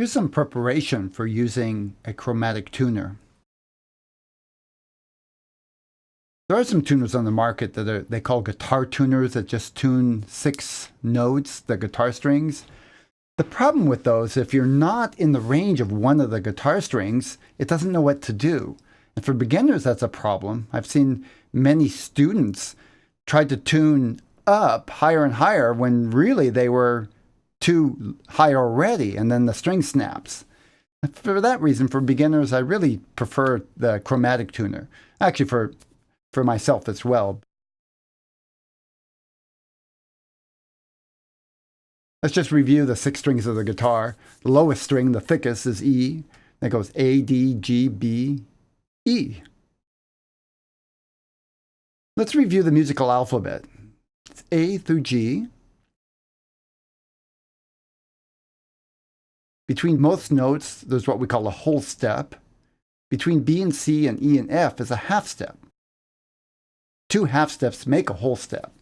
Here's some preparation for using a chromatic tuner. There are some tuners on the market that they call guitar tuners that just tune 6 notes, the guitar strings. The problem with those, if you're not in the range of one of the guitar strings, it doesn't know what to do. And for beginners, that's a problem. I've seen many students try to tune up higher and higher when really they were too high already, and then the string snaps. For that reason, for beginners, I really prefer the chromatic tuner. Actually, for myself as well. Let's just review the 6 strings of the guitar. The lowest string, the thickest, is E. That goes A, D, G, B, E. Let's review the musical alphabet. It's A through G. Between most notes, there's what we call a whole step. Between B and C and E and F is a half step. 2 half steps make a whole step.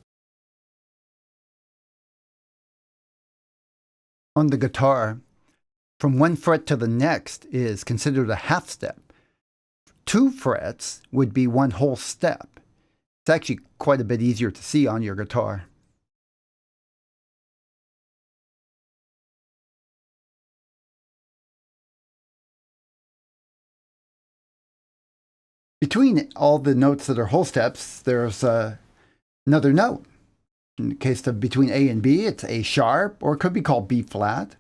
On the guitar, from one fret to the next is considered a half step. 2 frets would be one whole step. It's actually quite a bit easier to see on your guitar. Between all the notes that are whole steps, there's another note. In the case of between A and B, it's A sharp, or it could be called B flat.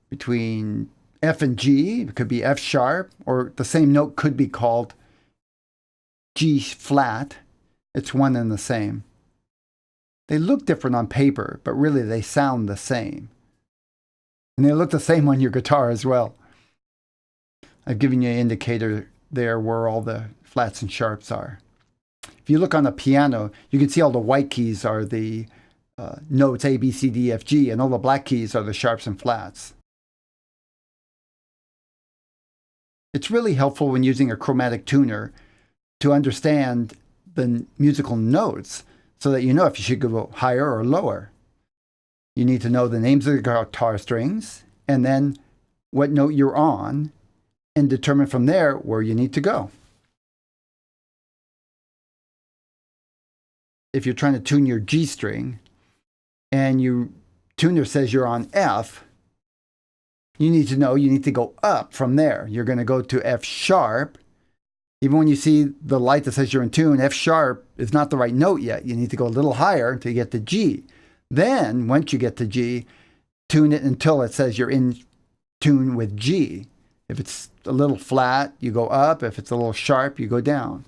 Between F and G, it could be F sharp, or the same note could be called G flat. It's one and the same. They look different on paper, but really they sound the same. And they look the same on your guitar as well. I've given you an indicator there where all the flats and sharps are. If you look on a piano, you can see all the white keys are the notes A, B, C, D, F, G, and all the black keys are the sharps and flats. It's really helpful when using a chromatic tuner to understand the musical notes so that you know if you should go higher or lower. You need to know the names of the guitar strings and then what note you're on, and determine from there where you need to go. If you're trying to tune your G string and your tuner says you're on F, you need to know you need to go up from there. You're going to go to F sharp. Even when you see the light that says you're in tune, F sharp is not the right note yet. You need to go a little higher to get to G. Then, once you get to G, tune it until it says you're in tune with G. If it's a little flat, you go up. If it's a little sharp, you go down.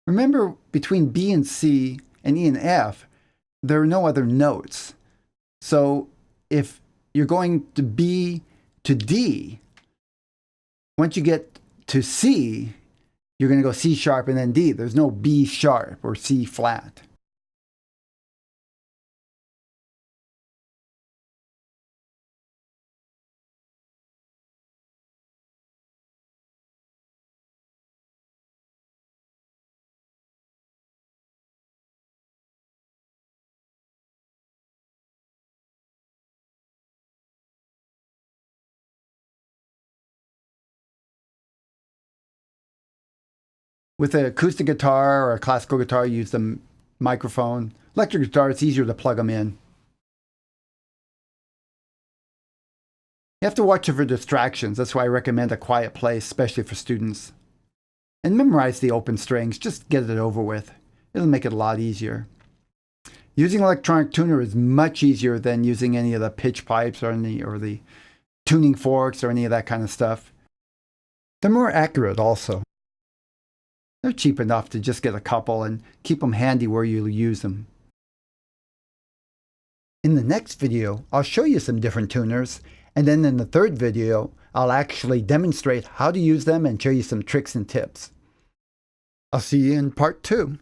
Remember, between B and C and E and F, there are no other notes. So if you're going to B to D, once you get to C, you're going to go C sharp and then D. There's no B sharp or C flat. With an acoustic guitar or a classical guitar, you use the microphone. Electric guitar, it's easier to plug them in. You have to watch for distractions. That's why I recommend a quiet place, especially for students. And memorize the open strings. Just get it over with. It'll make it a lot easier. Using an electronic tuner is much easier than using any of the pitch pipes or the tuning forks or any of that kind of stuff. They're more accurate also. They're cheap enough to just get a couple and keep them handy where you'll use them. In the next video, I'll show you some different tuners, and then in the third video, I'll actually demonstrate how to use them and show you some tricks and tips. I'll see you in part 2.